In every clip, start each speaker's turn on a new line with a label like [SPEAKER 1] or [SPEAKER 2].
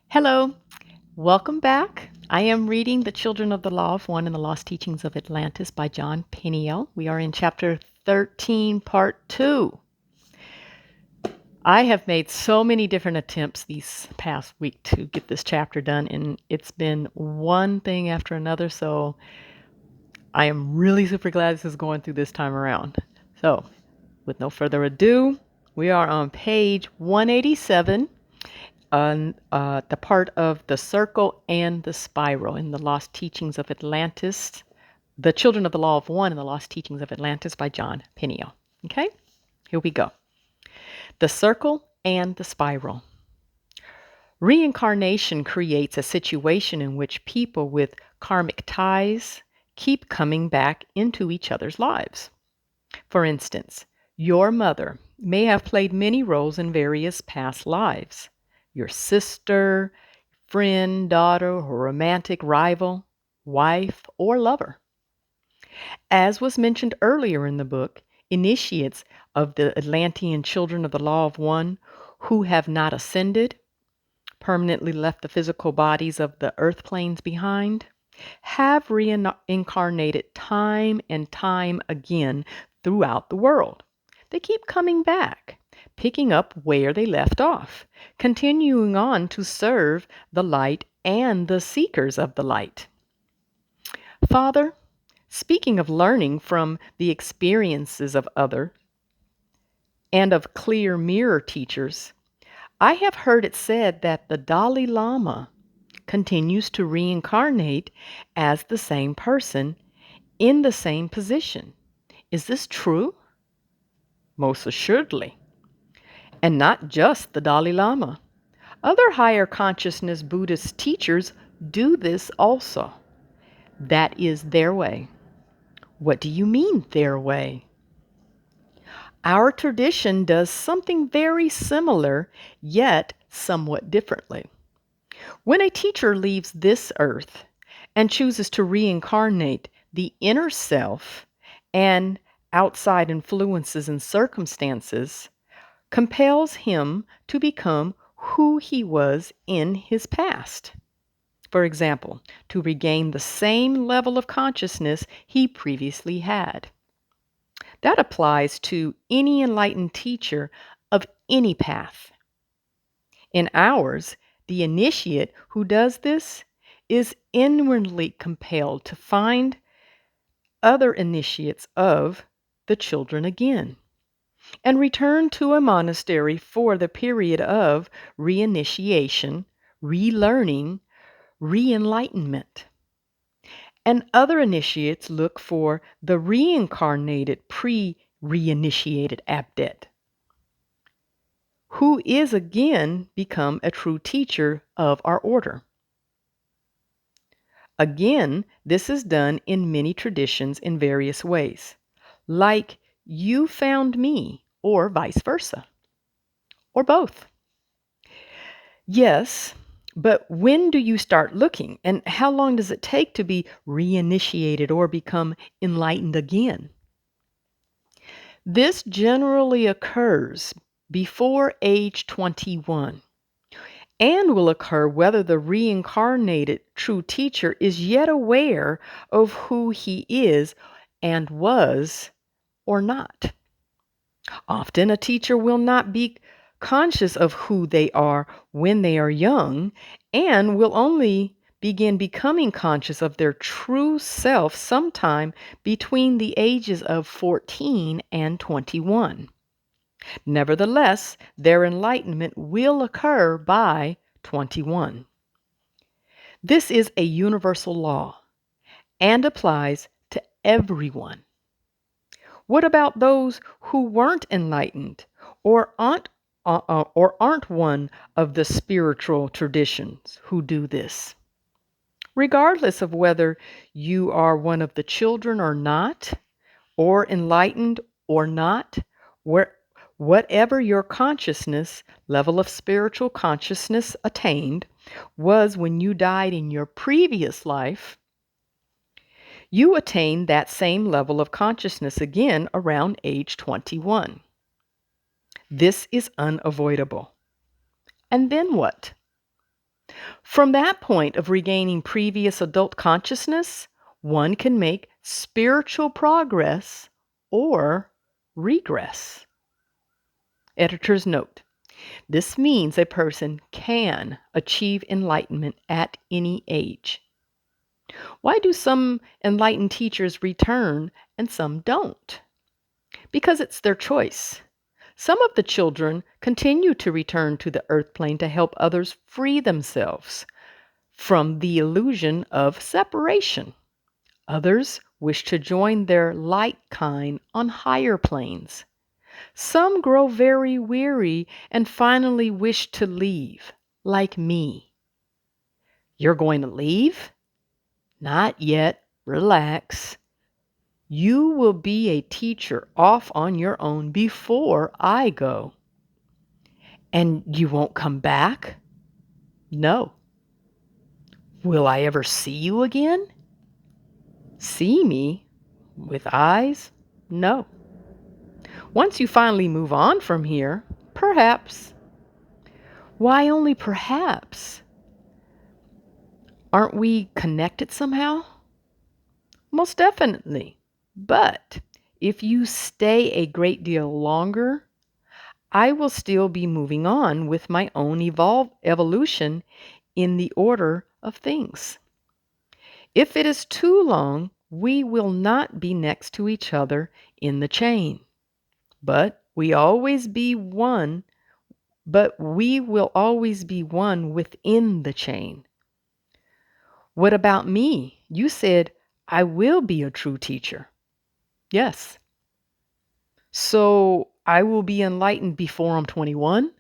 [SPEAKER 1] Hello, welcome back. I am reading The Children of the Law of One and the Lost Teachings of Atlantis by Jon Peniel. We are in chapter 13, part 2. I have made so many different attempts these past week to get this chapter done, and it's been one thing after another, so I am really super glad this is going through this time around. So, with no further ado, we are on page 187. On the part of the circle and the spiral in the Lost Teachings of Atlantis, The Children of the Law of One and the Lost Teachings of Atlantis by Jon Peniel. Okay, here we go. The circle and the spiral. Reincarnation creates a situation in which people with karmic ties keep coming back into each other's lives. For instance, your mother may have played many roles in various past lives. Your sister, friend, daughter, or romantic rival, wife, or lover. As was mentioned earlier in the book, initiates of the Atlantean children of the Law of One who have not ascended, permanently left the physical bodies of the earth planes behind, have reincarnated time and time again throughout the world. They keep coming back, picking up where they left off, continuing on to serve the light and the seekers of the light. Father, speaking of learning from the experiences of others and of clear mirror teachers, I have heard it said that the Dalai Lama continues to reincarnate as the same person in the same position. Is this true? Most assuredly. And not just the Dalai Lama. Other higher consciousness Buddhist teachers do this also. That is their way. What do you mean, their way? Our tradition does something very similar, yet somewhat differently. When a teacher leaves this earth and chooses to reincarnate, the inner self and outside influences and circumstances compels him to become who he was in his past. For example, to regain the same level of consciousness he previously had. That applies to any enlightened teacher of any path. In ours, the initiate who does this is inwardly compelled to find other initiates of the children again and return to a monastery for the period of reinitiation, relearning, re-enlightenment. And other initiates look for the reincarnated pre-reinitiated adept, who is again become a true teacher of our order. Again, this is done in many traditions in various ways, like you found me, or vice versa, or both. Yes, but when do you start looking, and how long does it take to be reinitiated or become enlightened again? This generally occurs before age 21 and will occur whether the reincarnated true teacher is yet aware of who he is and was or not. Often a teacher will not be conscious of who they are when they are young and will only begin becoming conscious of their true self sometime between the ages of 14 and 21. Nevertheless, their enlightenment will occur by 21. This is a universal law and applies to everyone. What about those who weren't enlightened or aren't one of the spiritual traditions who do this? Regardless of whether you are one of the children or not, or enlightened or not, whatever your consciousness, level of spiritual consciousness attained, was when you died in your previous life, you attain that same level of consciousness again around age 21. This is unavoidable. And then what? From that point of regaining previous adult consciousness, one can make spiritual progress or regress. Editor's note: this means a person can achieve enlightenment at any age. Why do some enlightened teachers return and some don't? Because it's their choice. Some of the children continue to return to the earth plane to help others free themselves from the illusion of separation. Others wish to join their like kind on higher planes. Some grow very weary and finally wish to leave, like me. You're going to leave? Not yet. Relax. You will be a teacher off on your own before I go. And you won't come back? No. Will I ever see you again? See me? With eyes? No. Once you finally move on from here, perhaps. Why only perhaps? Aren't we connected somehow? Most definitely. But if you stay a great deal longer, I will still be moving on with my own evolution in the order of things. If it is too long, we will not be next to each other in the chain. But we will always be one within the chain. What about me? You said I will be a true teacher. Yes. So I will be enlightened before I'm 21?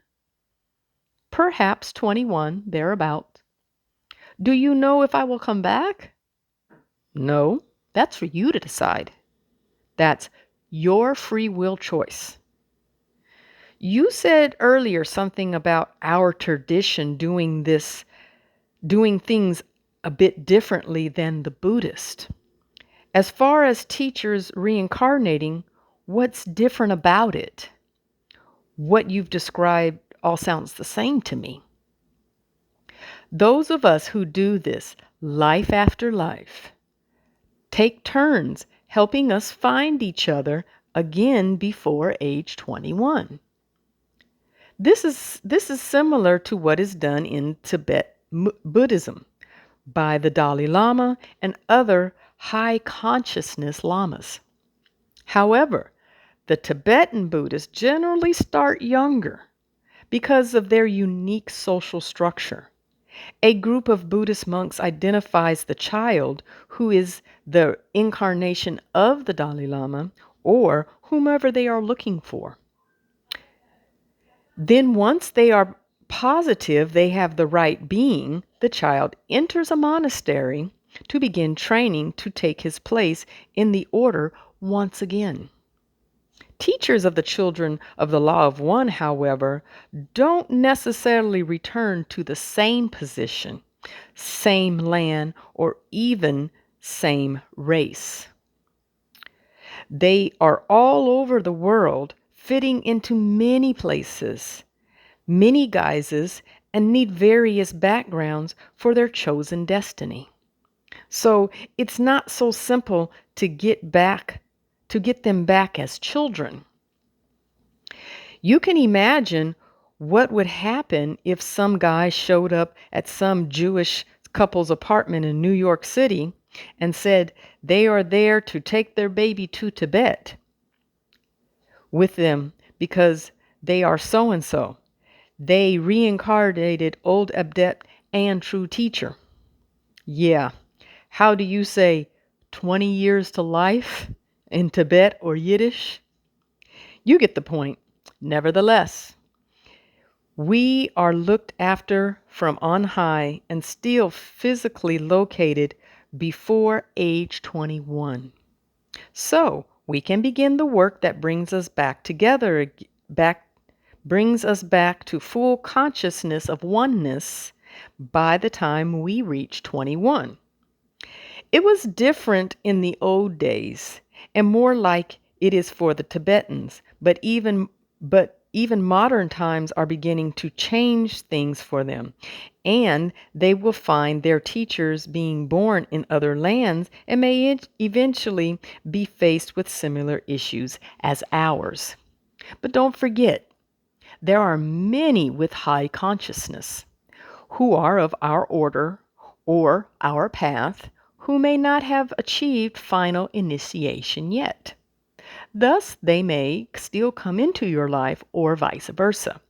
[SPEAKER 1] Perhaps 21, thereabout. Do you know if I will come back? No, that's for you to decide. That's your free will choice. You said earlier something about our tradition doing things a bit differently than the Buddhist. As far as teachers reincarnating, what's different about it? What you've described all sounds the same to me. Those of us who do this life after life take turns helping us find each other again before age 21. This is similar to what is done in Tibet Buddhism by the Dalai Lama and other high consciousness lamas. However, the Tibetan Buddhists generally start younger because of their unique social structure. A group of Buddhist monks identifies the child who is the incarnation of the Dalai Lama or whomever they are looking for. Then once they are positive they have the right being, the child enters a monastery to begin training to take his place in the order once again. Teachers of the children of the Law of One, however, don't necessarily return to the same position, same land, or even same race. They are all over the world, fitting into many places, many guises, and need various backgrounds for their chosen destiny. So it's not so simple to get them back as children. You can imagine what would happen if some guy showed up at some Jewish couple's apartment in New York City and said they are there to take their baby to Tibet with them because they are so and so. They reincarnated old adept and true teacher. Yeah. How do you say 20 years to life in Tibet or Yiddish? You get the point. Nevertheless, we are looked after from on high and still physically located before age 21. So we can begin the work that brings us back together, brings us back to full consciousness of oneness by the time we reach 21. It was different in the old days and more like it is for the Tibetans, but even even modern times are beginning to change things for them, and they will find their teachers being born in other lands and may eventually be faced with similar issues as ours. But don't forget, there are many with high consciousness who are of our order or our path who may not have achieved final initiation yet. Thus, they may still come into your life or vice versa,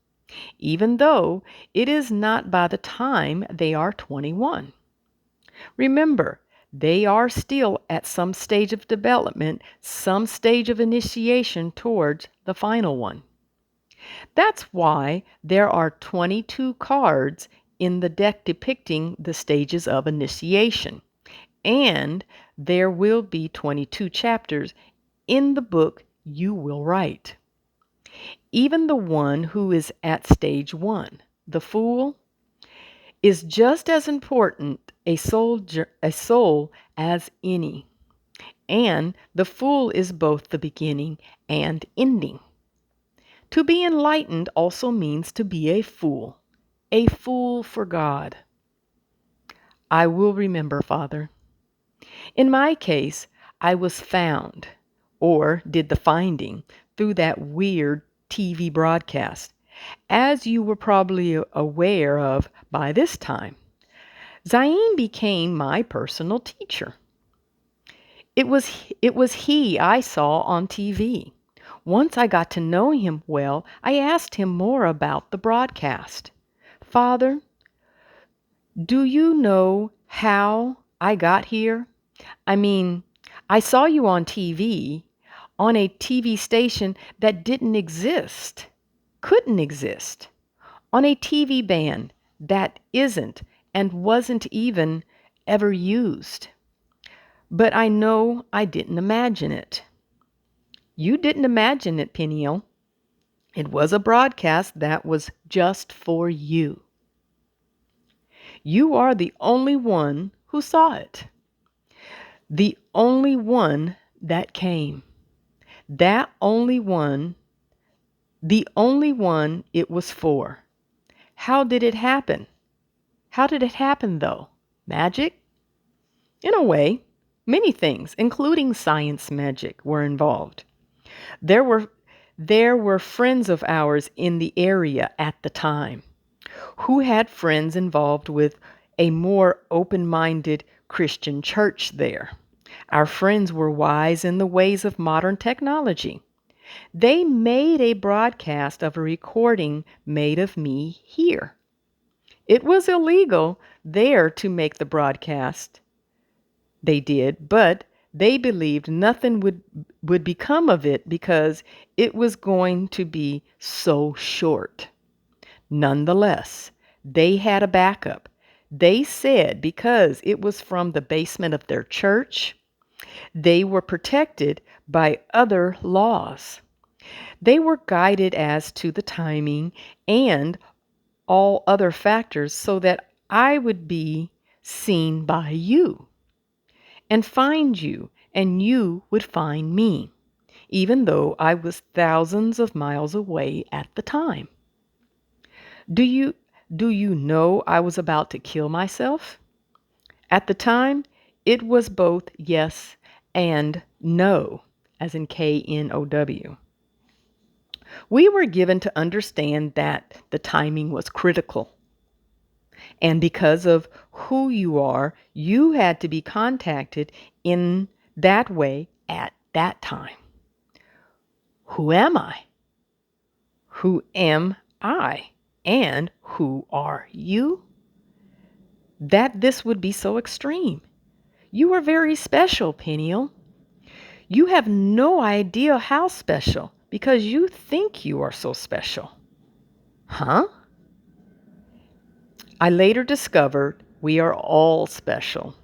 [SPEAKER 1] even though it is not by the time they are 21. Remember, they are still at some stage of development, some stage of initiation towards the final one. That's why there are 22 cards in the deck depicting the stages of initiation, and there will be 22 chapters in the book you will write. Even the one who is at stage 1, the Fool, is just as important a soul as any, and the Fool is both the beginning and ending. To be enlightened also means to be a fool for God. I will remember, Father. In my case, I was found, or did the finding, through that weird TV broadcast, as you were probably aware of by this time. Zayn became my personal teacher. It was he I saw on TV. Once I got to know him well, I asked him more about the broadcast. Father, do you know how I got here? I mean, I saw you on a TV station that didn't exist, couldn't exist, on a TV band that isn't and wasn't even ever used. But I know I didn't imagine it. You didn't imagine it, Peniel. It was a broadcast that was just for you. You are the only one who saw it. The only one that came. That only one, the only one it was for. How did it happen? How did it happen, though? Magic? In a way, many things, including science magic, were involved. There were there were friends of ours in the area at the time who had friends involved with a more open-minded Christian church there. Our friends were wise in the ways of modern technology. They made a broadcast of a recording made of me here. It was illegal there to make the broadcast. They did, but they believed nothing would become of it because it was going to be so short. Nonetheless, they had a backup. They said because it was from the basement of their church, they were protected by other laws. They were guided as to the timing and all other factors so that I would be seen by you and find you, and you would find me, even though I was thousands of miles away at the time. Do you know I was about to kill myself? At the time, it was both yes and no, as in KNOW. We were given to understand that the timing was critical. And because of who you are, you had to be contacted in that way at that time. Who am I? Who am I? And who are you? That this would be so extreme. You are very special, Peniel. You have no idea how special because you think you are so special. Huh? I later discovered we are all special.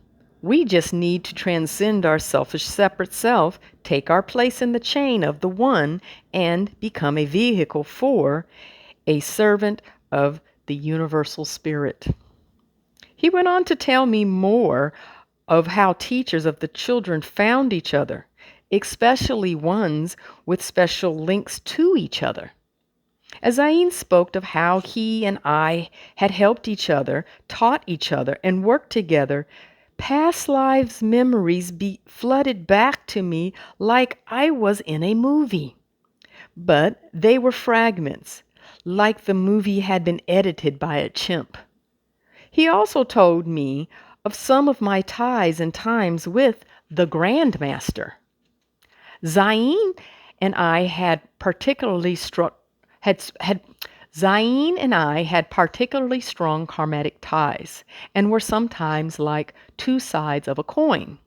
[SPEAKER 1] We just need to transcend our selfish separate self, take our place in the chain of the one, and become a vehicle for a servant of the universal spirit. He went on to tell me more of how teachers of the children found each other, especially ones with special links to each other. As Zayn spoke of how he and I had helped each other, taught each other, and worked together, past lives memories flooded back to me like I was in a movie. But they were fragments, like the movie had been edited by a chimp. He also told me of some of my ties and times with the Grandmaster. Zayn and I had particularly struck had Zayn and I had particularly strong karmatic ties and were sometimes like two sides of a coin.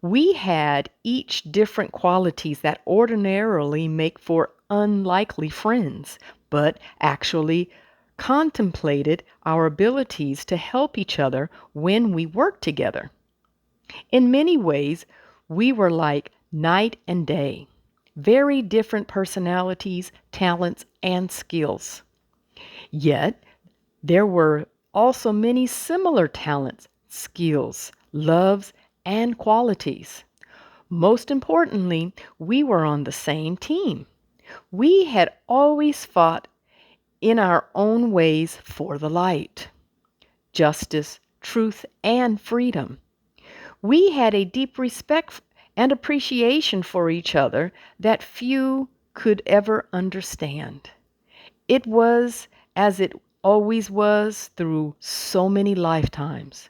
[SPEAKER 1] We had each different qualities that ordinarily make for unlikely friends, but actually contemplated our abilities to help each other when we worked together. In many ways, we were like night and day, very different personalities, talents, and skills. Yet, there were also many similar talents, skills, loves, and qualities. Most importantly, we were on the same team. We had always fought in our own ways for the light, justice, truth, and freedom. We had a deep respect and appreciation for each other that few could ever understand. It was as it always was through so many lifetimes.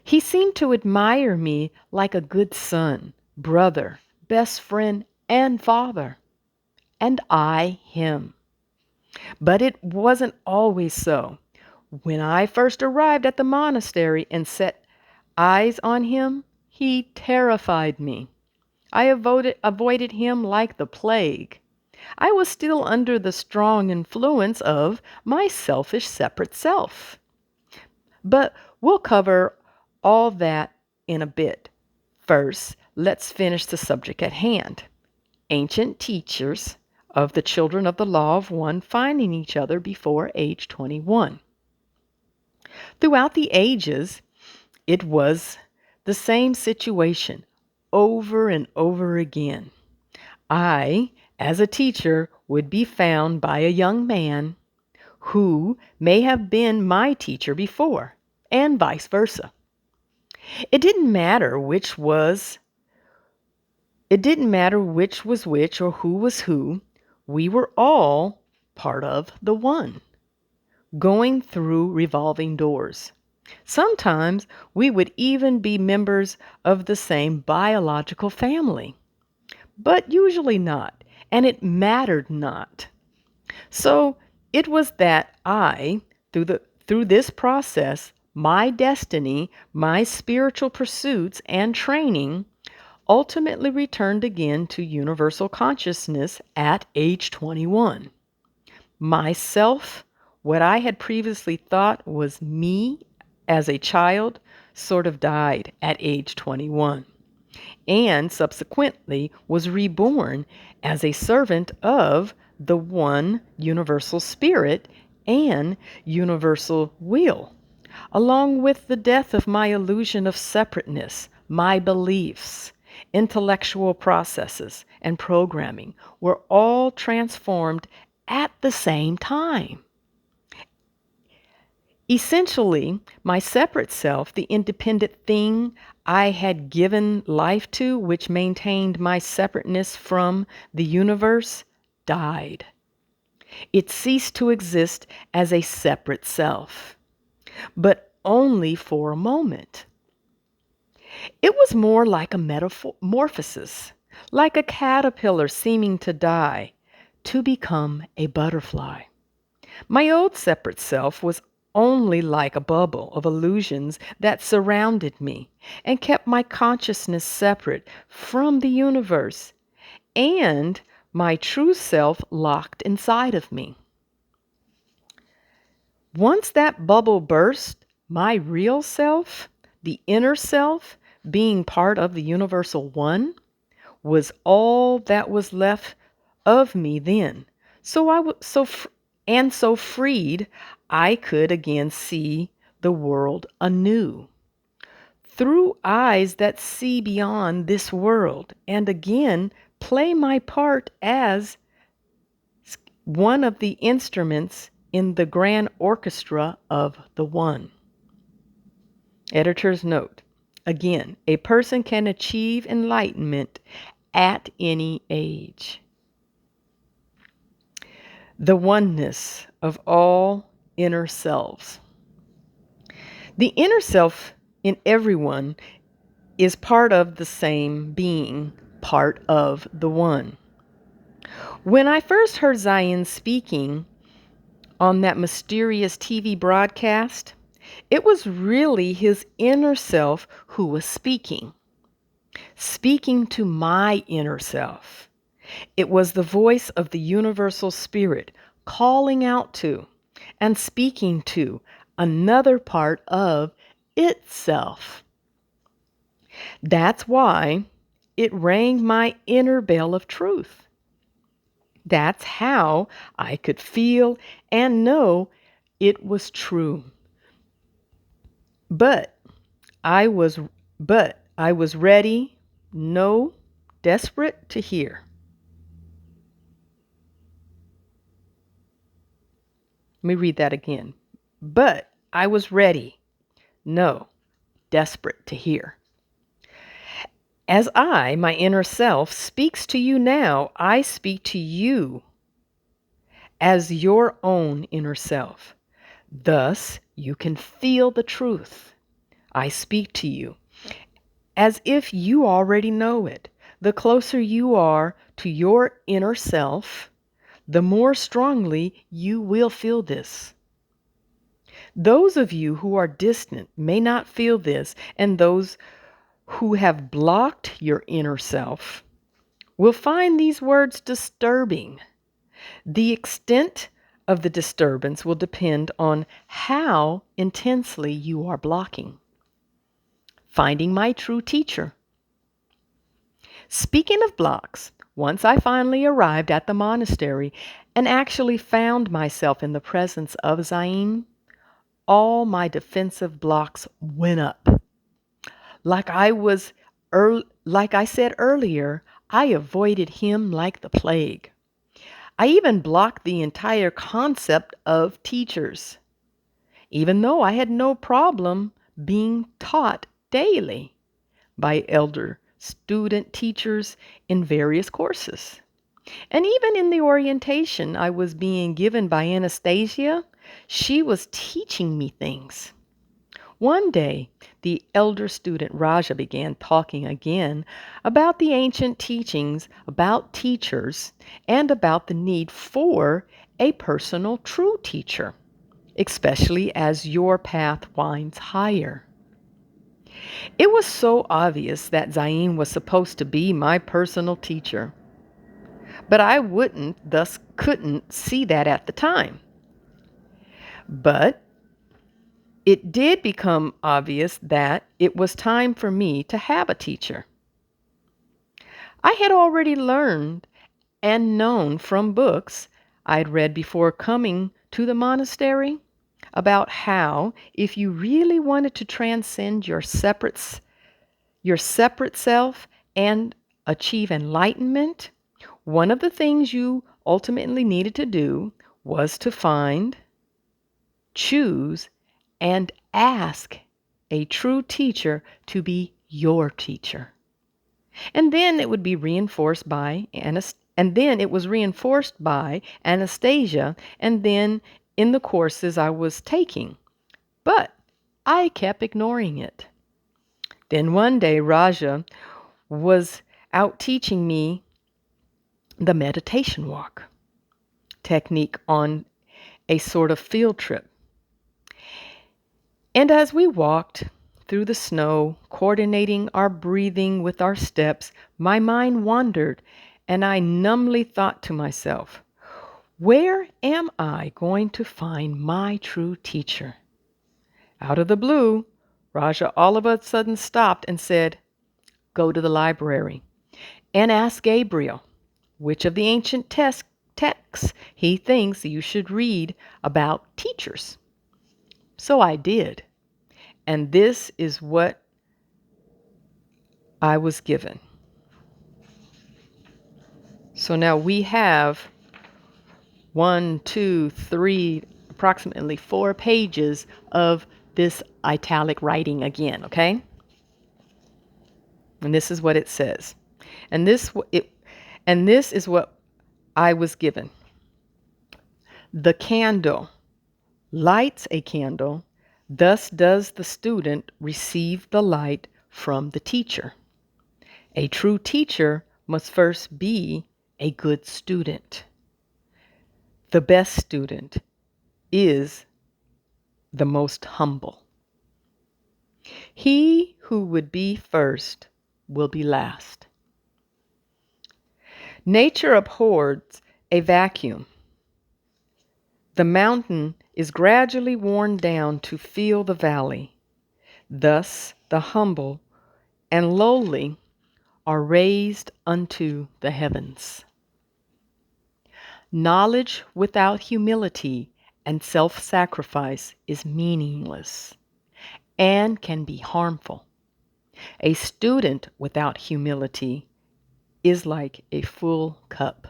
[SPEAKER 1] He seemed to admire me like a good son, brother, best friend, and father, and I him. But it wasn't always so. When I first arrived at the monastery and set eyes on him, he terrified me. I avoided him like the plague. I was still under the strong influence of my selfish separate self. But we'll cover all that in a bit. First, let's finish the subject at hand. Ancient teachers of the children of the Law of One finding each other before age 21. Throughout the ages, it was the same situation over and over again. I, as a teacher, would be found by a young man who may have been my teacher before, and vice versa. It didn't matter which was which or who was who. We were all part of the one, going through revolving doors. Sometimes we would even be members of the same biological family, but usually not, and it mattered not. So it was that through this process, my destiny, my spiritual pursuits and training ultimately returned again to universal consciousness at age 21. Myself, what I had previously thought was me as a child, sort of died at age 21, and subsequently was reborn as a servant of the one universal spirit and universal will, along with the death of my illusion of separateness, my beliefs, intellectual processes, and programming were all transformed at the same time. Essentially, my separate self, the independent thing I had given life to, which maintained my separateness from the universe, died. It ceased to exist as a separate self, but only for a moment. It was more like a metamorphosis, like a caterpillar seeming to die to become a butterfly. My old separate self was only like a bubble of illusions that surrounded me and kept my consciousness separate from the universe and my true self locked inside of me. Once that bubble burst, my real self, the inner self, being part of the universal one, was all that was left of me then. So I was so freed, I could again see the world anew through eyes that see beyond this world, and again play my part as one of the instruments in the grand orchestra of the One. Editor's note. Again, a person can achieve enlightenment at any age. The oneness of all inner selves. The inner self in everyone is part of the same being, part of the One. When I first heard Zion speaking on that mysterious TV broadcast, it was really his inner self who was speaking to my inner self. It was the voice of the universal spirit calling out to and speaking to another part of itself. That's why it rang my inner bell of truth. That's how I could feel and know it was true. But I was ready, no, desperate to hear. Let me read that again. But I was ready, no, desperate to hear. As I, my inner self, speaks to you now, I speak to you as your own inner self. Thus, you can feel the truth. I speak to you as if you already know it. The closer you are to your inner self, the more strongly you will feel this. Those of you who are distant may not feel this, and those who have blocked your inner self will find these words disturbing. The extent of the disturbance will depend on how intensely you are blocking. Finding my true teacher. Speaking of blocks, once I finally arrived at the monastery and actually found myself in the presence of Zion, all my defensive blocks went up. Like I said earlier, I avoided him like the plague. I even blocked the entire concept of teachers, even though I had no problem being taught daily by elder student teachers in various courses. And even in the orientation I was being given by Anastasia, she was teaching me things. One day, the elder student Raja began talking again about the ancient teachings about teachers and about the need for a personal true teacher, especially as your path winds higher. It was so obvious that Zayn was supposed to be my personal teacher, but I thus couldn't see that at the time. But it did become obvious that it was time for me to have a teacher. I had already learned and known from books I'd read before coming to the monastery about how, if you really wanted to transcend your separate self and achieve enlightenment, one of the things you ultimately needed to do was to find, choose, and ask a true teacher to be your teacher. And then it would be reinforced by Anastasia, and then in the courses I was taking. But I kept ignoring it. Then one day Raja was out teaching me the meditation walk technique on a sort of field trip. And as we walked through the snow, coordinating our breathing with our steps, my mind wandered, and I numbly thought to myself, where am I going to find my true teacher? Out of the blue, Raja all of a sudden stopped and said, go to the library and ask Gabriel which of the ancient texts he thinks you should read about teachers. So I did. And this is what I was given. So now we have one, two, three, approximately 4 pages of this italic writing again, okay? And this is what it says. And this is what I was given. The candle lights a candle, thus does the student receive the light from the teacher. A true teacher must first be a good student. The best student is the most humble. He who would be first will be last. Nature abhors a vacuum. The mountain is gradually worn down to fill the valley. Thus the humble and lowly are raised unto the heavens. Knowledge without humility and self-sacrifice is meaningless and can be harmful. A student without humility is like a full cup.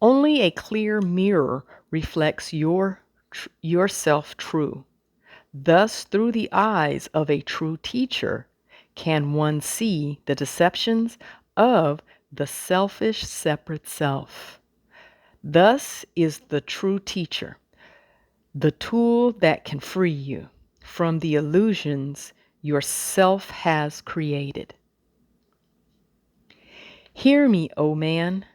[SPEAKER 1] Only a clear mirror reflects yourself true. Thus, through the eyes of a true teacher, can one see the deceptions of the selfish separate self. Thus is the true teacher, the tool that can free you from the illusions yourself has created. Hear me, O man,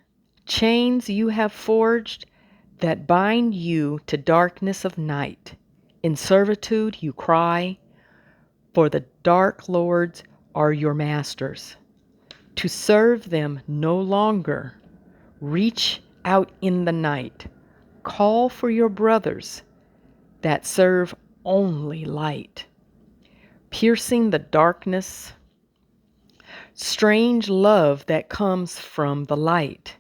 [SPEAKER 1] chains you have forged that bind you to darkness of night. In servitude you cry, for the dark lords are your masters. To serve them no longer, reach out in the night. Call for your brothers that serve only light. Piercing the darkness, strange love that comes from the light.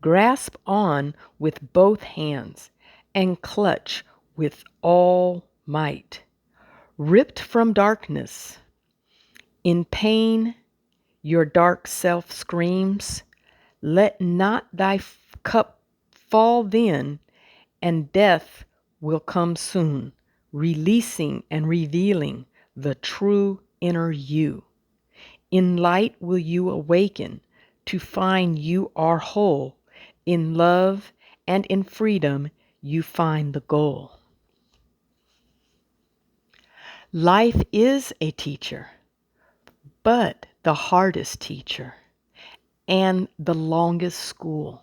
[SPEAKER 1] Grasp on with both hands and clutch with all might. Ripped from darkness, in pain your dark self screams. Let not thy cup fall then, and death will come soon, releasing and revealing the true inner you. In light will you awaken to find you are whole. In love and in freedom you find the goal. Life is a teacher, but the hardest teacher and the longest school.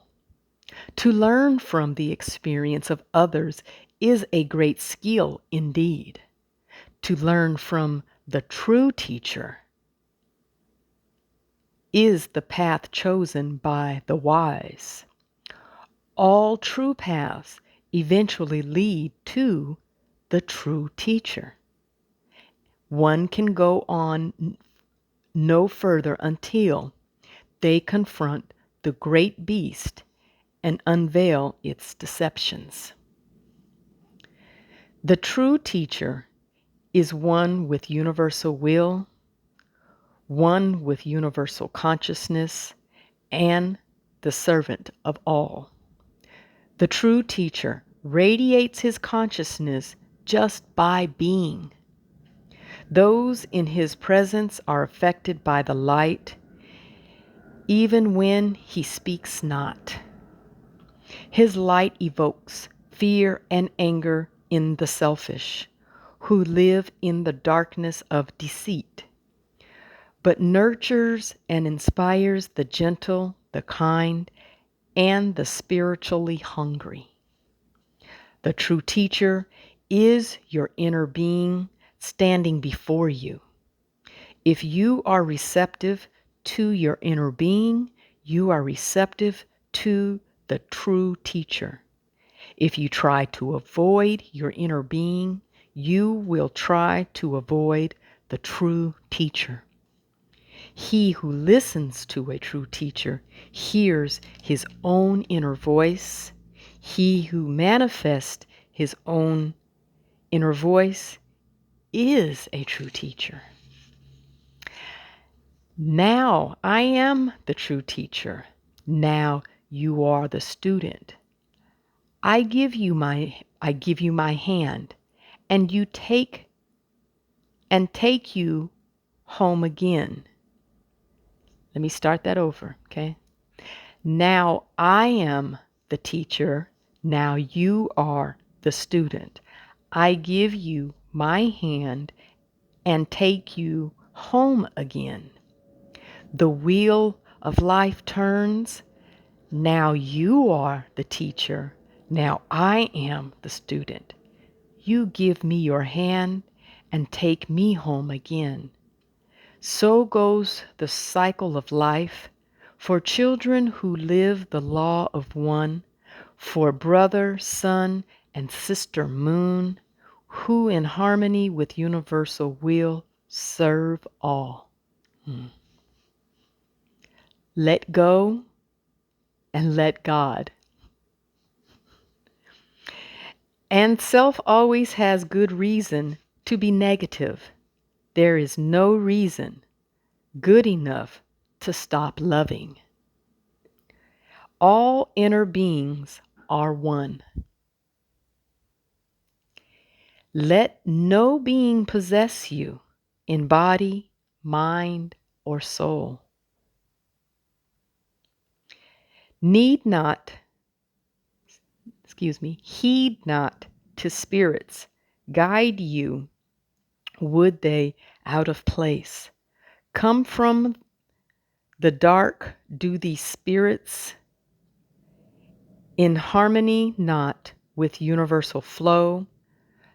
[SPEAKER 1] To learn from the experience of others is a great skill indeed. To learn from the true teacher is the path chosen by the wise. All true paths eventually lead to the true teacher. One can go on no further until they confront the great beast and unveil its deceptions. The true teacher is one with universal will, one with universal consciousness, and the servant of all. The true teacher radiates his consciousness just by being. Those in his presence are affected by the light, even when he speaks not. His light evokes fear and anger in the selfish, who live in the darkness of deceit, but nurtures and inspires the gentle, the kind, and the spiritually hungry. The true teacher is your inner being standing before you. If you are receptive to your inner being, you are receptive to the true teacher. If you try to avoid your inner being, you will try to avoid the true teacher. He who listens to a true teacher hears his own inner voice. He who manifests his own inner voice is a true teacher. Now I am the true teacher. Now you are the student. I give you my hand, and take you home again. Let me start that over, okay? Now I am the teacher. Now you are the student. I give you my hand and take you home again. The wheel of life turns. Now you are the teacher. Now I am the student. You give me your hand and take me home again. So goes the cycle of life for children who live the law of one, for brother, sun, and sister moon, who in harmony with universal will serve all. Let go and let God. And self always has good reason to be negative. There is no reason good enough to stop loving. All inner beings are one. Let no being possess you in body, mind, or soul. Heed not to spirits guide you, would they out of place. Come from the dark, do these spirits in harmony not with universal flow.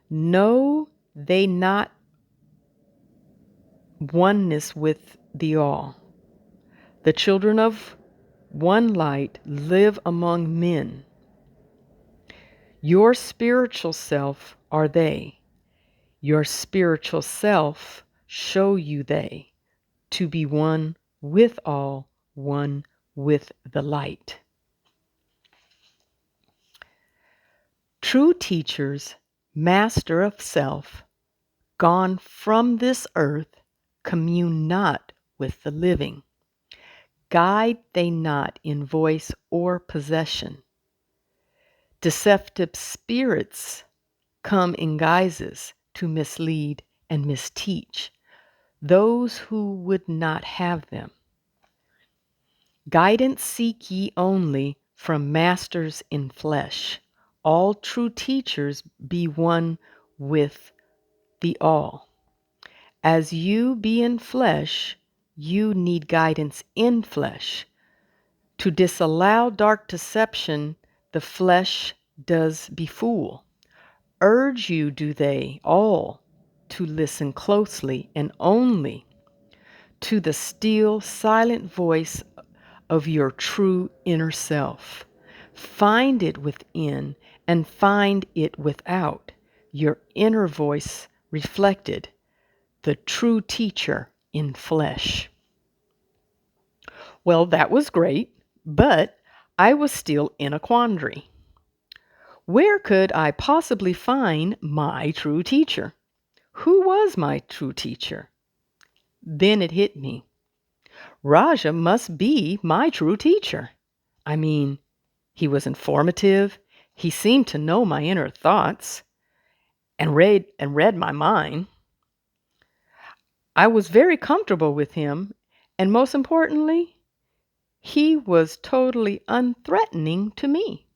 [SPEAKER 1] Know they not oneness with the all. The children of one light live among men. Your spiritual self are they. Your spiritual self show you they to be one with all, one with the light. True teachers, master of self, gone from this earth, commune not with the living. Guide they not in voice or possession. Deceptive spirits come in guises to mislead and misteach those who would not have them. Guidance seek ye only from masters in flesh. All true teachers be one with the all. As you be in flesh, you need guidance in flesh. To disallow dark deception, the flesh does befool. Urge you do they all to listen closely and only to the still silent voice of your true inner self. Find it within and find it without, your inner voice reflected, the true teacher in flesh. Well, that was great, but I was still in a quandary. Where could I possibly find my true teacher? Who was my true teacher? Then it hit me. Raja must be my true teacher. I mean, he was informative. He seemed to know my inner thoughts and read my mind. I was very comfortable with him, and most importantly, he was totally unthreatening to me.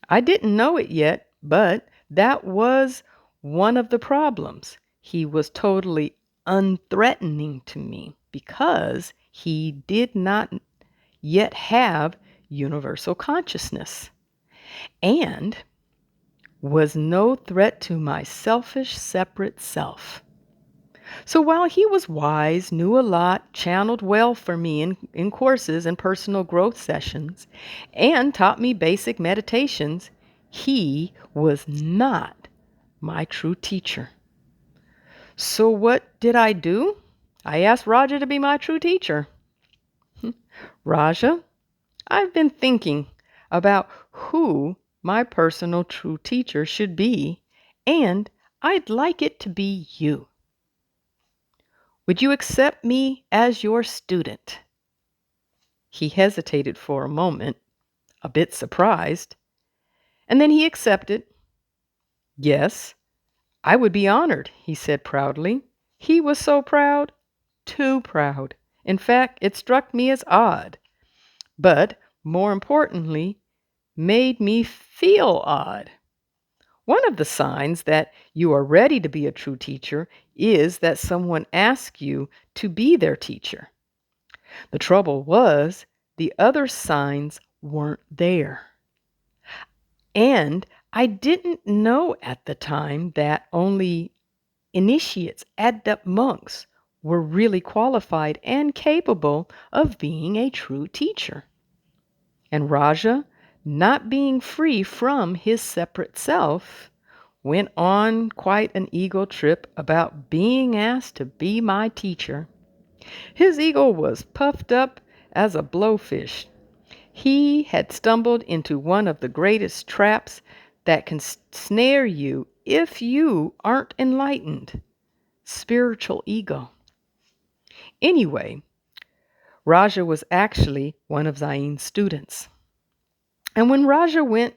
[SPEAKER 1] I didn't know it yet, but that was one of the problems. He was totally unthreatening to me because he did not yet have universal consciousness and was no threat to my selfish, separate self. So while he was wise, knew a lot, channeled well for me in courses and personal growth sessions, and taught me basic meditations, he was not my true teacher. So what did I do? I asked Raja to be my true teacher. Raja, I've been thinking about who my personal true teacher should be, and I'd like it to be you. Would you accept me as your student? He hesitated for a moment, a bit surprised. And then he accepted. Yes, I would be honored, he said proudly. He was so proud, too proud. In fact, it struck me as odd, but more importantly, made me feel odd. One of the signs that you are ready to be a true teacher is that someone asks you to be their teacher. The trouble was, the other signs weren't there. And I didn't know at the time that only initiates, adept monks, were really qualified and capable of being a true teacher. And Raja, not being free from his separate self, went on quite an ego trip about being asked to be my teacher. His ego was puffed up as a blowfish. He had stumbled into one of the greatest traps that can snare you if you aren't enlightened: spiritual ego. Anyway, Raja was actually one of Zain's students. And when Raja went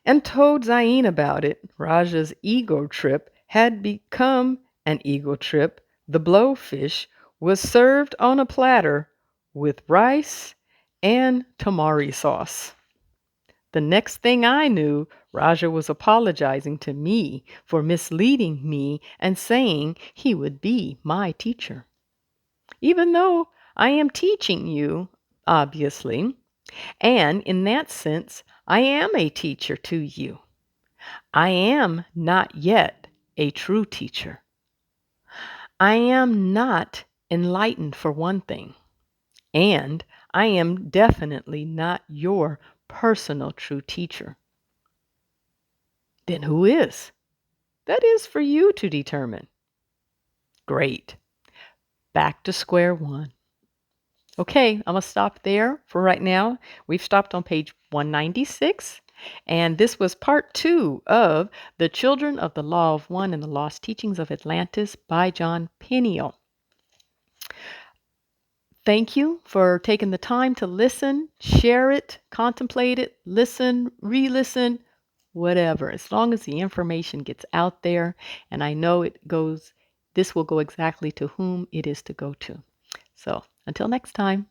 [SPEAKER 1] and told Zain about it, Raja's ego trip had become an ego trip. The blowfish was served on a platter with rice and tamari sauce. The next thing I knew, Raja was apologizing to me for misleading me and saying he would be my teacher. Even though I am teaching you, obviously, and in that sense, I am a teacher to you. I am not yet a true teacher. I am not enlightened, for one thing, and I am definitely not your personal true teacher. Then who is? That is for you to determine. Great. Back to square one. Okay, I'm going to stop there for right now. We've stopped on page 196, and this was part 2 of The Children of the Law of One and the Lost Teachings of Atlantis by Jon Peniel. Thank you for taking the time to listen, share it, contemplate it, listen, re-listen, whatever. As long as the information gets out there, and I know this will go exactly to whom it is to go to. So until next time.